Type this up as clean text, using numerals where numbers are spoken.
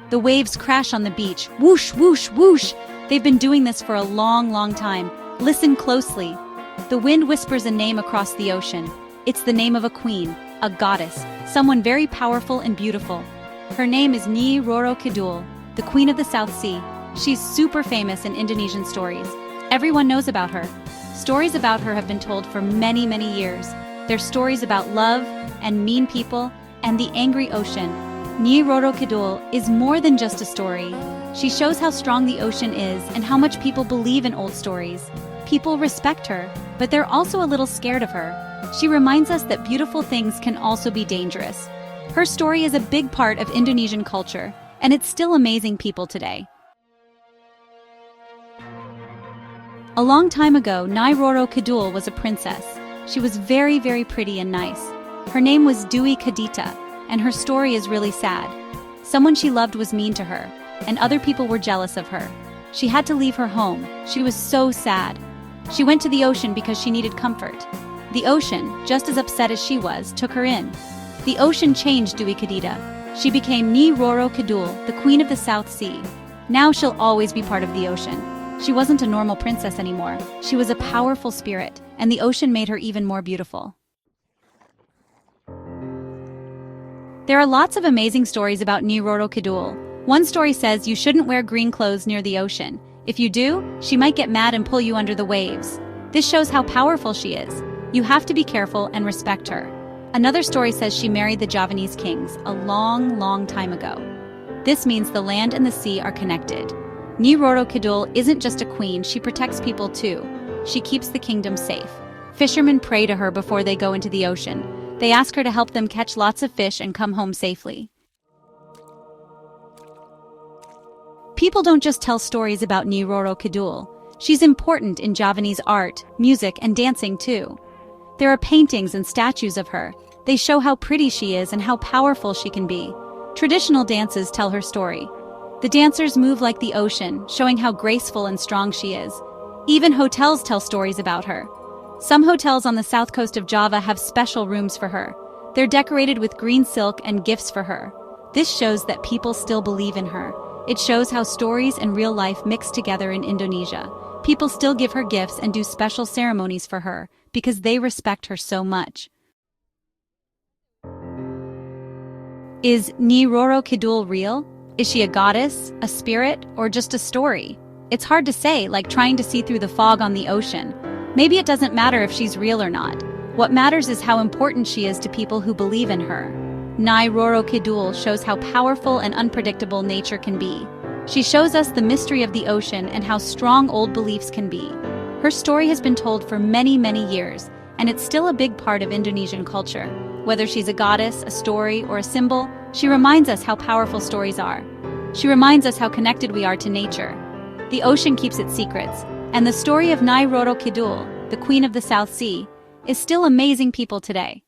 The waves crash on the beach. Whoosh, whoosh, whoosh. They've been doing this for a long, long time. Listen closely. The wind whispers a name across the ocean. It's the name of a queen, a goddess, someone very powerful and beautiful. Her name is Nyi Roro Kidul, the Queen of the South Sea. She's super famous in Indonesian stories. Everyone knows about her. Stories about her have been told for many, many years. They're stories about love and mean people and the angry ocean. Nyi Roro Kidul is more than just a story. She shows how strong the ocean is and how much people believe in old stories. People respect her, but they're also a little scared of her. She reminds us that beautiful things can also be dangerous. Her story is a big part of Indonesian culture, and it's still amazing people today. A long time ago, Nyi Roro Kidul was a princess. She was very, very pretty and nice. Her name was Dewi Kadita, and her story is really sad. Someone she loved was mean to her, and other people were jealous of her. She had to leave her home. She was so sad. She went to the ocean because she needed comfort. The ocean, just as upset as she was, took her in. The ocean changed Dewi Kadita. She became Nyi Roro Kidul, the Queen of the South Sea. Now she'll always be part of the ocean. She wasn't a normal princess anymore. She was a powerful spirit, and the ocean made her even more beautiful. There are lots of amazing stories about Nyi Roro Kidul. One story says you shouldn't wear green clothes near the ocean. If you do, she might get mad and pull you under the waves. This shows how powerful she is. You have to be careful and respect her. Another story says she married the Javanese kings a long, long time ago. This means the land and the sea are connected. Nyi Roro Kidul isn't just a queen, she protects people too. She keeps the kingdom safe. Fishermen pray to her before they go into the ocean. They ask her to help them catch lots of fish and come home safely. People don't just tell stories about Nyi Roro Kidul. She's important in Javanese art, music, and dancing too. There are paintings and statues of her. They show how pretty she is and how powerful she can be. Traditional dances tell her story. The dancers move like the ocean, showing how graceful and strong she is. Even hotels tell stories about her. Some hotels on the south coast of Java have special rooms for her. They're decorated with green silk and gifts for her. This shows that people still believe in her. It shows how stories and real life mix together in Indonesia. People still give her gifts and do special ceremonies for her because they respect her so much. Is Nyi Roro Kidul real? Is she a goddess, a spirit, or just a story? It's hard to say, like trying to see through the fog on the ocean. Maybe it doesn't matter if she's real or not. What matters is how important she is to people who believe in her. Nyi Roro Kidul shows how powerful and unpredictable nature can be. She shows us the mystery of the ocean and how strong old beliefs can be. Her story has been told for many, many years, and it's still a big part of Indonesian culture. Whether she's a goddess, a story, or a symbol, she reminds us how powerful stories are. She reminds us how connected we are to nature. The ocean keeps its secrets, and the story of Nyi Roro Kidul, the Queen of the South Sea, is still amazing people today.